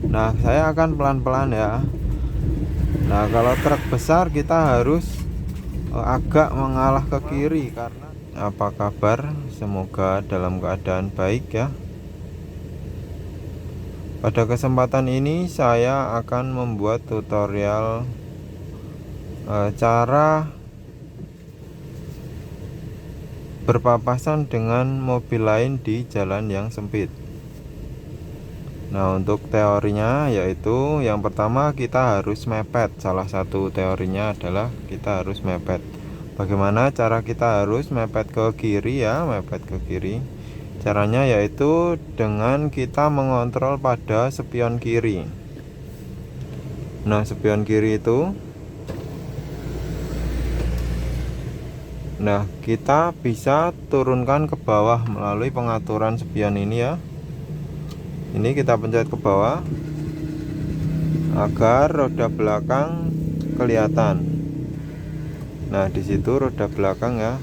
Nah, saya akan pelan-pelan ya. Nah, kalau truk besar kita harus agak mengalah ke kiri. Karena apa kabar? Semoga dalam keadaan baik ya. Pada kesempatan ini saya akan membuat tutorial cara berpapasan dengan mobil lain di jalan yang sempit. Nah, untuk teorinya yaitu yang pertama kita harus mepet. Salah satu teorinya adalah kita harus mepet. Bagaimana cara kita harus mepet ke kiri ya, mepet ke kiri? Caranya yaitu dengan kita mengontrol pada spion kiri. Nah, spion kiri itu, nah kita bisa turunkan ke bawah melalui pengaturan spion ini ya. Ini kita pencet ke bawah agar roda belakang kelihatan. Nah, di situ roda belakang ya.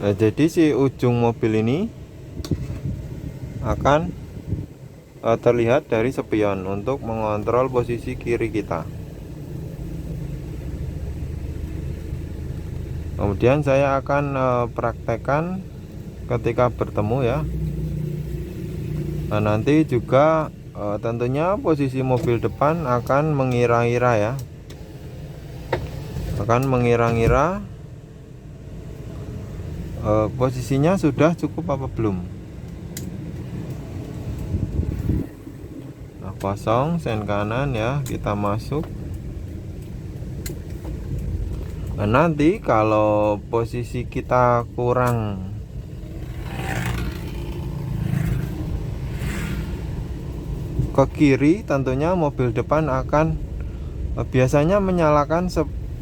Nah, jadi si ujung mobil ini akan terlihat dari spion untuk mengontrol posisi kiri kita. Kemudian saya akan praktekkan ketika bertemu ya. Nah, nanti juga tentunya posisi mobil depan akan mengira-ngira ya. Akan mengira-ngira posisinya sudah cukup apa belum. Nah, kosong sen kanan ya, kita masuk. Nah, nanti kalau posisi kita kurang ke kiri, tentunya mobil depan akan biasanya menyalakan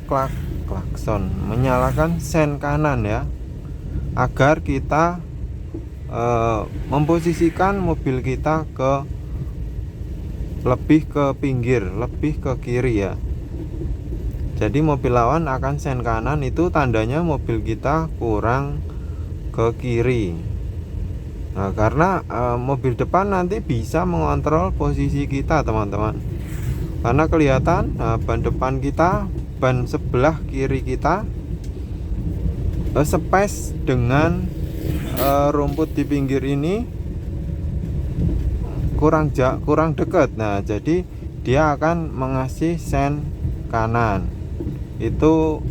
klakson, menyalakan sen kanan ya, agar kita memposisikan mobil kita ke lebih ke pinggir, lebih ke kiri ya. Jadi mobil lawan akan sen kanan, itu tandanya mobil kita kurang ke kiri. Nah, karena mobil depan nanti bisa mengontrol posisi kita teman-teman. Karena kelihatan ban depan kita, ban sebelah kiri kita space dengan rumput di pinggir ini kurang dekat. Nah, jadi dia akan mengasih sen kanan. Itu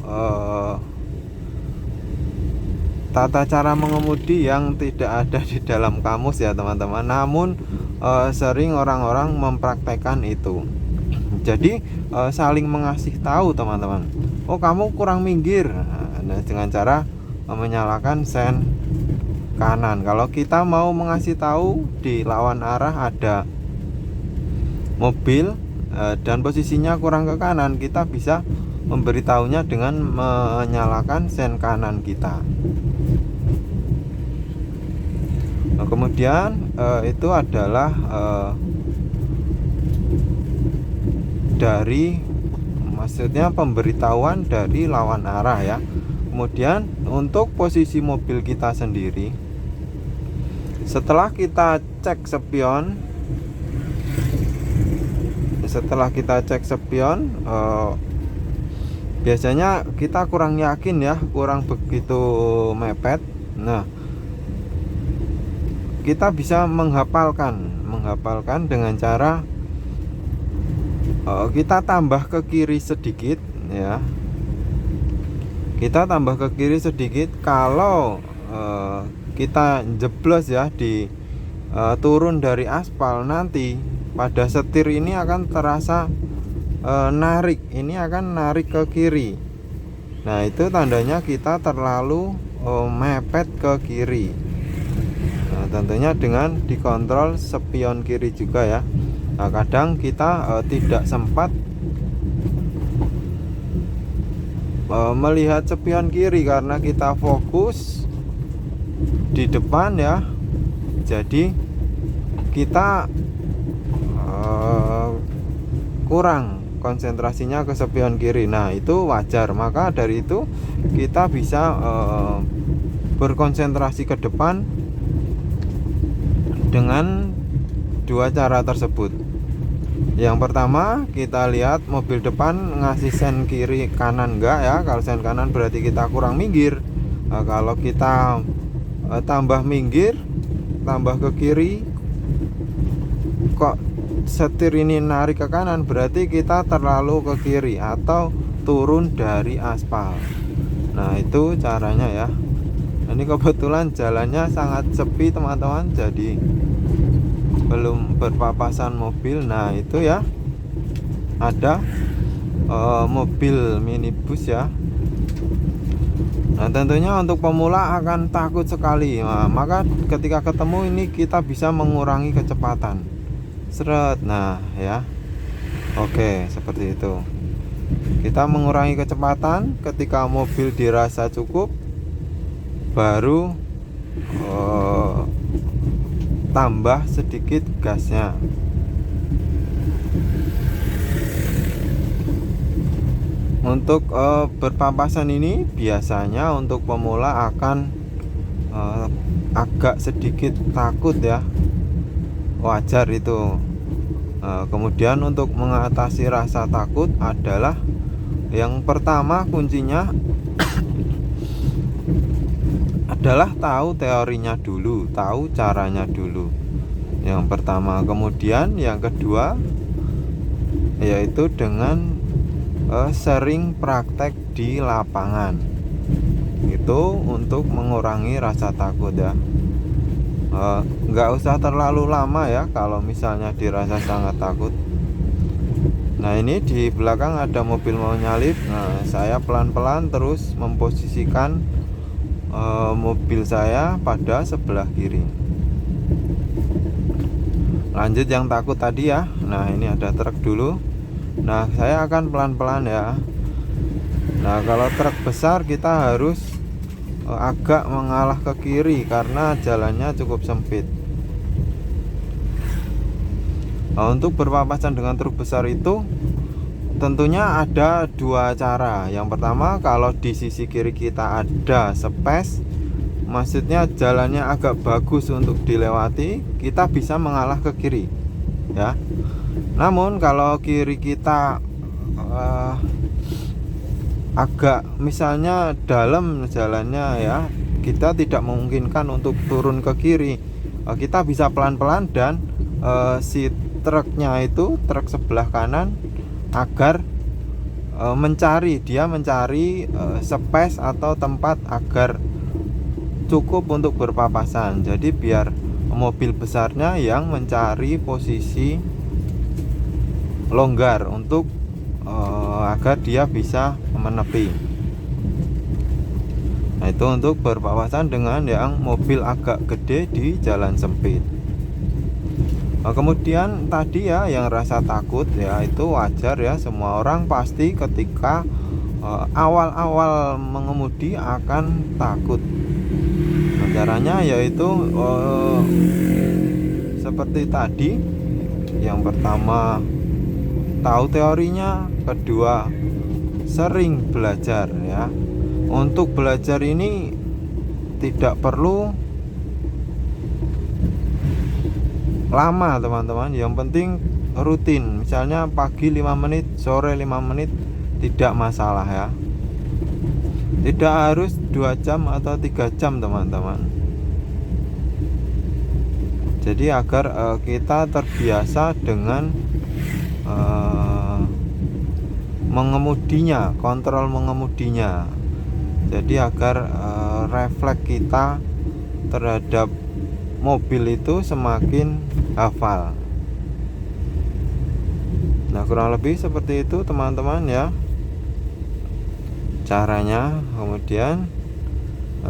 tata cara mengemudi yang tidak ada di dalam kamus ya teman-teman. Namun sering orang-orang mempraktekkan itu. Jadi saling mengasih tahu teman-teman. Oh, kamu kurang minggir. Nah, dengan cara menyalakan sen kanan. Kalau kita mau mengasih tahu di lawan arah ada mobil dan posisinya kurang ke kanan, kita bisa memberitahunya dengan menyalakan sen kanan kita. Nah, kemudian itu adalah dari maksudnya pemberitahuan dari lawan arah ya. Kemudian untuk posisi mobil kita sendiri, setelah kita cek spion, biasanya kita kurang yakin ya, kurang begitu mepet. Nah, kita bisa menghafalkan dengan cara kita tambah ke kiri sedikit ya. Kita tambah ke kiri sedikit kalau kita jeblos ya di turun dari aspal, nanti pada setir ini akan terasa narik, ini akan narik ke kiri. Nah, itu tandanya kita terlalu mepet ke kiri. Nah, tentunya dengan dikontrol spion kiri juga ya. Nah, kadang kita tidak sempat melihat spion kiri karena kita fokus di depan ya. Jadi kita kurang konsentrasinya ke spion kiri. Nah, itu wajar. Maka dari itu kita bisa berkonsentrasi ke depan dengan dua cara tersebut. Yang pertama, kita lihat mobil depan ngasih sen kiri kanan enggak ya. Kalau sen kanan berarti kita kurang minggir. Kalau kita tambah minggir, tambah ke kiri, kok setir ini narik ke kanan, berarti kita terlalu ke kiri atau turun dari aspal. Nah, itu caranya ya. Ini kebetulan jalannya sangat sepi teman-teman, jadi belum berpapasan mobil. Nah, itu ya, ada mobil minibus ya. Nah, tentunya untuk pemula akan takut sekali. Nah, maka ketika ketemu ini kita bisa mengurangi kecepatan. Seret. Nah, ya. Oke, seperti itu. Kita mengurangi kecepatan ketika mobil dirasa cukup, baru tambah sedikit gasnya. Untuk berpapasan ini biasanya untuk pemula akan agak sedikit takut ya, wajar itu. Kemudian untuk mengatasi rasa takut adalah yang pertama, kuncinya adalah tahu teorinya dulu, tahu caranya dulu. Yang pertama, kemudian yang kedua yaitu dengan sering praktek di lapangan. Itu untuk mengurangi rasa takut ya. Nggak usah terlalu lama ya kalau misalnya dirasa sangat takut. Nah, ini di belakang ada mobil mau nyalip. Nah, saya pelan-pelan terus memposisikan mobil saya pada sebelah kiri. Lanjut yang takut tadi ya. Nah, ini ada truk dulu. Nah, saya akan pelan-pelan ya. Nah, kalau truk besar kita harus agak mengalah ke kiri karena jalannya cukup sempit. Nah, untuk berpapasan dengan truk besar itu tentunya ada dua cara. Yang pertama, kalau di sisi kiri kita ada space, maksudnya jalannya agak bagus untuk dilewati, kita bisa mengalah ke kiri ya. Namun kalau kiri kita agak misalnya dalam jalannya ya, kita tidak memungkinkan untuk turun ke kiri, kita bisa pelan-pelan dan si truknya itu, truk sebelah kanan, agar mencari space atau tempat agar cukup untuk berpapasan. Jadi biar mobil besarnya yang mencari posisi longgar untuk agar dia bisa menepi. Nah, itu untuk berpapasan dengan yang mobil agak gede di jalan sempit. Nah, kemudian tadi ya yang rasa takut ya, itu wajar ya, semua orang pasti ketika awal-awal mengemudi akan takut. Nah, caranya yaitu seperti tadi. Yang pertama, tahu teorinya. Kedua, sering belajar ya. Untuk belajar ini tidak perlu lama teman-teman, yang penting rutin. Misalnya pagi 5 menit, sore 5 menit, tidak masalah ya. Tidak harus 2 jam atau 3 jam teman-teman. Jadi agar kita terbiasa dengan mengemudinya, kontrol mengemudinya. Jadi agar refleks kita terhadap mobil itu semakin hafal. Nah, kurang lebih seperti itu teman-teman ya caranya. Kemudian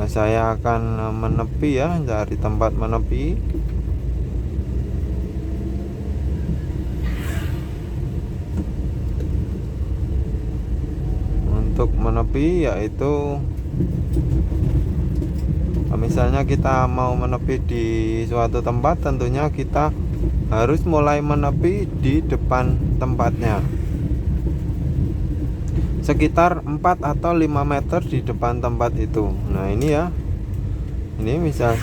saya akan menepi ya, cari tempat menepi. Untuk menepi yaitu misalnya kita mau menepi di suatu tempat, tentunya kita harus mulai menepi di depan tempatnya, sekitar 4 atau 5 meter di depan tempat itu. Nah, ini ya, ini misal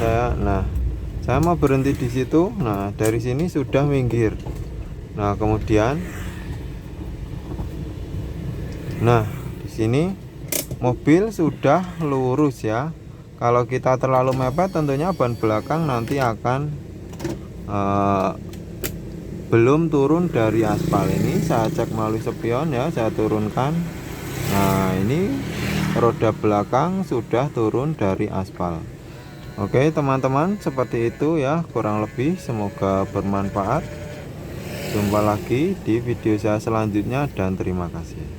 Saya mau berhenti di situ. Nah, dari sini sudah minggir. Nah, kemudian di sini mobil sudah lurus ya. Kalau kita terlalu mepet tentunya ban belakang nanti akan belum turun dari aspal. Ini saya cek melalui spion ya, saya turunkan. Nah, ini roda belakang sudah turun dari aspal. Oke teman-teman, seperti itu ya kurang lebih, semoga bermanfaat. Jumpa lagi di video saya selanjutnya dan terima kasih.